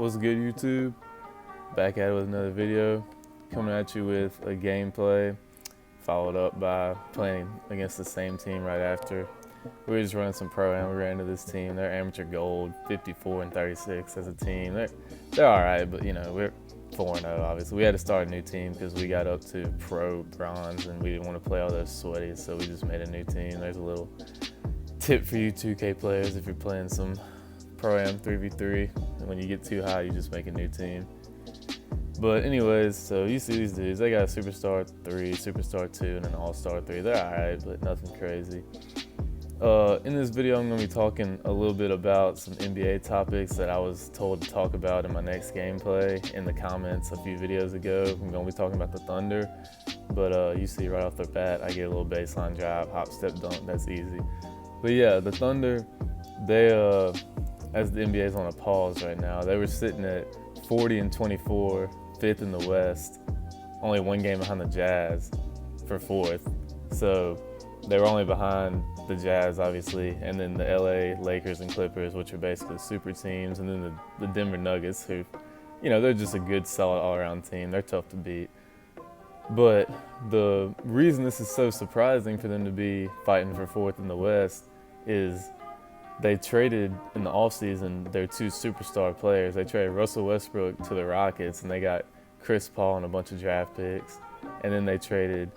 What's good, YouTube? Back at it with another video. Coming at you with a gameplay, followed up by playing against the same team right after. We were just running some pro-am. We ran into this team. They're amateur gold, 54 and 36 as a team. They're all right, but we're 4-0. Obviously, we had to start a new team because we got up to pro bronze and we didn't want to play all those sweaties, so we just made a new team. There's a little tip for you 2K players if you're playing some pro-am 3v3, and when you get too high, you just make a new team. But anyways, so you see these dudes, they got a Superstar 3, Superstar 2, and an All-Star 3. They're alright, but nothing crazy. In this video, I'm going to be talking a little bit about some NBA topics that I was told to talk about in my next gameplay in the comments a few videos ago. I'm going to be talking about the Thunder, but you see right off the bat, I get a little baseline drive, hop, step, dunk, that's easy. But yeah, the Thunder, they, as the NBA is on a pause right now, they were sitting at 40 and 24, fifth in the West, only one game behind the Jazz for fourth. So they were only behind the Jazz, obviously, and then the LA Lakers and Clippers, which are basically super teams, and then the Denver Nuggets, who, they're just a good, solid all-around team. They're tough to beat. But the reason this is so surprising for them to be fighting for fourth in the West is they traded in the offseason their two superstar players. They traded Russell Westbrook to the Rockets, and they got Chris Paul and a bunch of draft picks. And then they traded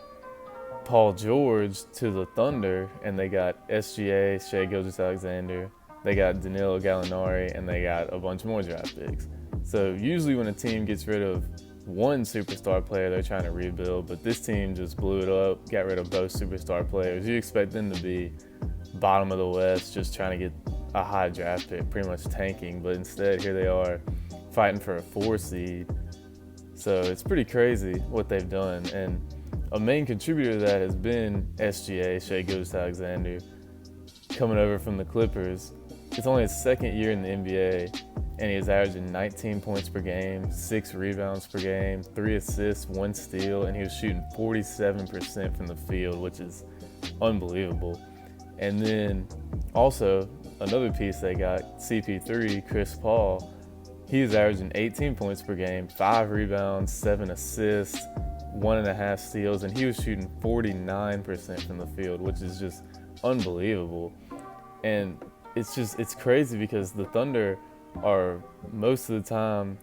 Paul George to the Thunder, and they got SGA, Shai Gilgeous-Alexander. They got Danilo Gallinari, and they got a bunch more draft picks. So usually when a team gets rid of one superstar player, they're trying to rebuild, but this team just blew it up, got rid of both superstar players. You expect them to be bottom of the West, just trying to get a high draft pick, pretty much tanking, but instead here they are fighting for a 4 seed. So it's pretty crazy what they've done, and a main contributor to that has been SGA, Shai Gilgeous-Alexander, coming over from the Clippers. It's only his second year in the NBA, and he's averaging 19 points per game, 6 rebounds per game, 3 assists, 1 steal, and he was shooting 47% from the field, which is unbelievable. And then also another piece they got, CP3, Chris Paul. He's averaging 18 points per game, 5 rebounds, 7 assists, 1.5 steals, and he was shooting 49% from the field, which is just unbelievable. And it's crazy because the Thunder are most of the time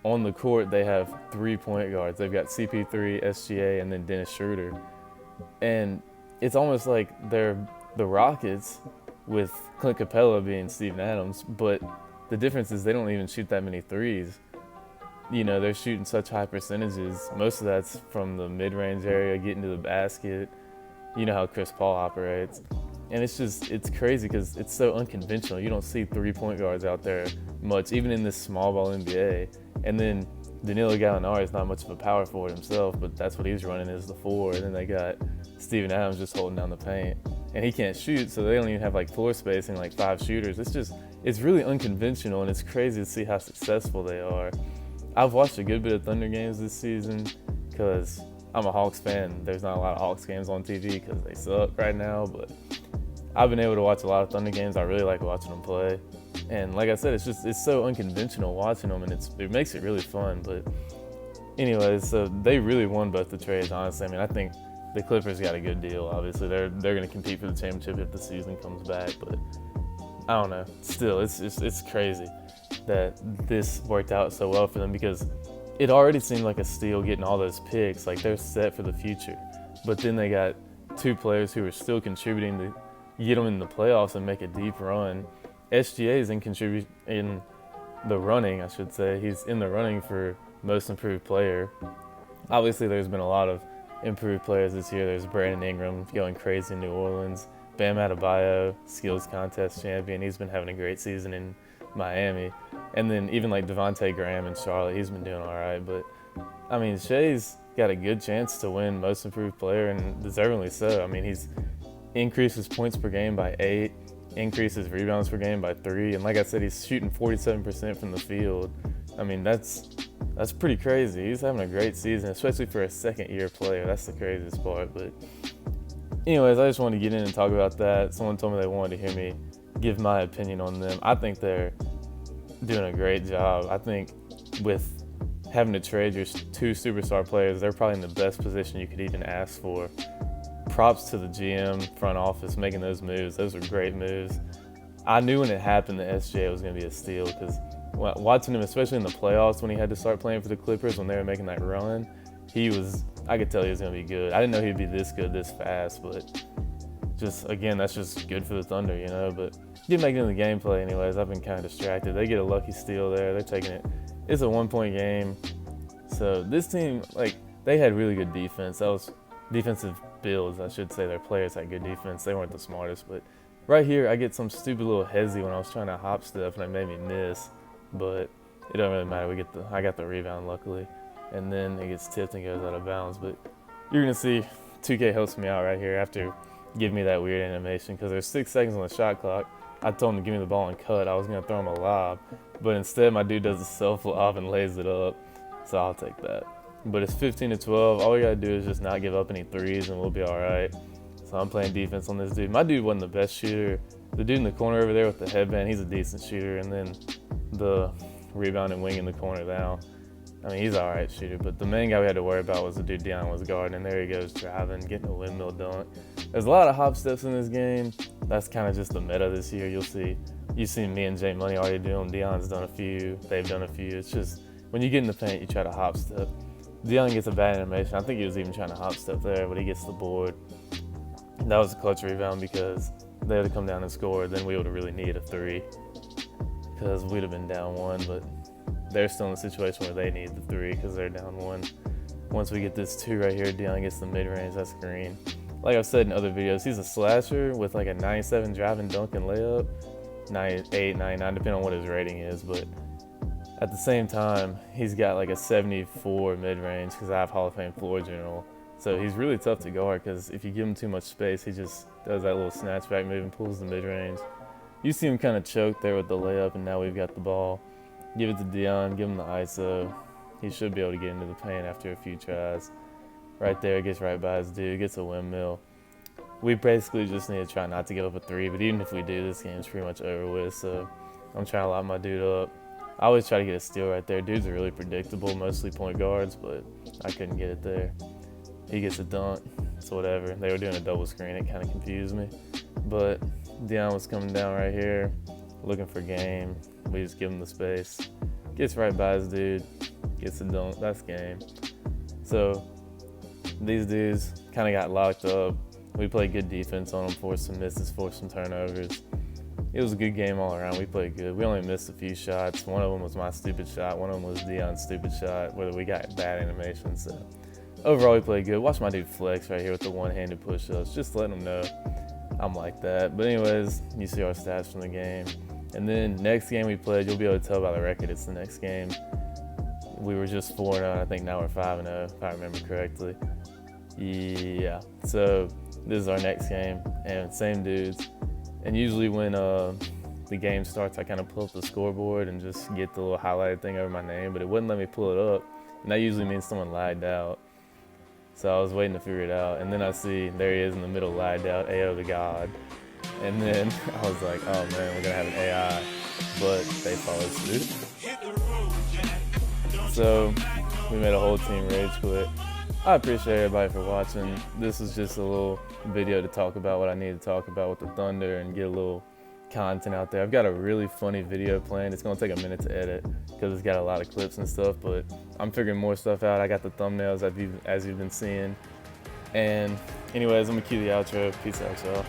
on the court, they have 3 point guards. They've got CP3, SGA, and then Dennis Schroeder. And it's almost like they're the Rockets with Clint Capella being Steven Adams, but the difference is they don't even shoot that many threes. They're shooting such high percentages. Most of that's from the mid-range area, getting to the basket. You know how Chris Paul operates. And it's crazy because it's so unconventional. You don't see 3 point guards out there much, even in this small ball NBA. And then Danilo Gallinari is not much of a power forward himself, but that's what he's running as the 4. And then they got Steven Adams just holding down the paint. And he can't shoot, so they don't even have floor spacing, 5 shooters. It's really unconventional, and it's crazy to see how successful they are. I've watched a good bit of Thunder games this season because I'm a Hawks fan. There's not a lot of Hawks games on TV because they suck right now, but I've been able to watch a lot of Thunder games. I really like watching them play. And like I said, it's so unconventional watching them, and it makes it really fun. But anyways, so they really won both the trades, honestly. I mean, I think the Clippers got a good deal. Obviously, they're going to compete for the championship if the season comes back. But I don't know. Still, it's crazy that this worked out so well for them because it already seemed like a steal getting all those picks. They're set for the future. But then they got 2 players who are still contributing to get them in the playoffs and make a deep run. SGA is in the running, I should say. He's in the running for most improved player. Obviously, there's been a lot of improved players this year. There's Brandon Ingram going crazy in New Orleans. Bam Adebayo, skills contest champion. He's been having a great season in Miami. And then even Devontae Graham in Charlotte, he's been doing all right. But, I mean, Shai's got a good chance to win most improved player, and deservingly so. I mean, he's increased his points per game by 8, increased his rebounds per game by 3, and like I said, he's shooting 47% from the field. I mean, that's pretty crazy. He's having a great season, especially for a second-year player. That's the craziest part. But anyways, I just wanted to get in and talk about that. Someone told me they wanted to hear me give my opinion on them. I think they're doing a great job. I think with having to trade your 2 superstar players, they're probably in the best position you could even ask for. Props to the GM, front office, making those moves. Those were great moves. I knew when it happened that SJ was going to be a steal, because watching him, especially in the playoffs when he had to start playing for the Clippers when they were making that run, I could tell he was going to be good. I didn't know he'd be this good this fast, but again, that's just good for the Thunder, you know. But get making it in the gameplay anyways. I've been kind of distracted. They get a lucky steal there. They're taking it. It's a 1-point game. So this team, they had really good defense. That was defensive builds, I should say. Their players had good defense. They weren't the smartest, but right here, I get some stupid little hezzy when I was trying to hop stuff, and it made me miss. But it don't really matter. I got the rebound, luckily. And then it gets tipped and goes out of bounds. But you're going to see 2K helps me out right here after giving me that weird animation, because there's 6 seconds on the shot clock. I told him to give me the ball and cut. I was going to throw him a lob. But instead, my dude does a self-lob and lays it up. So I'll take that. But it's 15-12. All we got to do is just not give up any threes, and we'll be all right. So I'm playing defense on this dude. My dude wasn't the best shooter. The dude in the corner over there with the headband, he's a decent shooter. And then the rebounding wing in the corner now, I mean, he's an all right shooter. But the main guy we had to worry about was the dude Dion was guarding. And there he goes driving, getting a windmill dunk. There's a lot of hop steps in this game. That's kind of just the meta this year. You've seen me and J Money already do them. Dion's done a few. They've done a few. It's just when you get in the paint, you try to hop step. Dion gets a bad animation. I think he was even trying to hop step there, but he gets the board. That was a clutch rebound because they had to come down and score. Then we would have really needed a 3 because we'd have been down 1, but they're still in a situation where they need the 3 because they're down 1. Once we get this 2 right here, Dion gets the mid-range. That's green. Like I've said in other videos, he's a slasher with like a 97 driving dunk and layup, 98, 99, depending on what his rating is. But at the same time, he's got like a 74 mid-range because I have Hall of Fame floor general. So he's really tough to guard because if you give him too much space, he just does that little snatchback move and pulls the mid-range. You see him kind of choke there with the layup, and now we've got the ball. Give it to Dion, give him the ISO. He should be able to get into the paint after a few tries. Right there, gets right by his dude, gets a windmill. We basically just need to try not to give up a 3, but even if we do, this game's pretty much over with. So I'm trying to lock my dude up. I always try to get a steal right there. Dudes are really predictable, mostly point guards, but I couldn't get it there. He gets a dunk, so whatever. They were doing a double screen. It kind of confused me. But Dion was coming down right here, looking for game. We just give him the space. Gets right by his dude, gets a dunk. That's game. So these dudes kind of got locked up. We played good defense on them, forced some misses, forced some turnovers. It was a good game all around. We played good. We only missed a few shots. One of them was my stupid shot. One of them was Dion's stupid shot, where we got bad animation. So overall, we played good. Watch my dude flex right here with the one-handed push-ups. Just letting them know I'm like that. But anyways, you see our stats from the game. And then next game we played, you'll be able to tell by the record it's the next game. We were just 4-0. I think now we're 5-0, if I remember correctly. Yeah. So this is our next game, and same dudes. And usually when the game starts, I kind of pull up the scoreboard and just get the little highlighted thing over my name, but it wouldn't let me pull it up. And that usually means someone lagged out. So I was waiting to figure it out. And then I see, there he is in the middle, lagged out, AO the God. And then I was like, oh man, we're gonna have an AI. But they followed suit. So we made a whole team rage quit. I appreciate everybody for watching. This is just a little video to talk about what I need to talk about with the Thunder and get a little content out there. I've got a really funny video planned. It's gonna take a minute to edit because it's got a lot of clips and stuff, but I'm figuring more stuff out. I got the thumbnails as you've been seeing. And anyways, I'm gonna cue the outro. Peace out, y'all.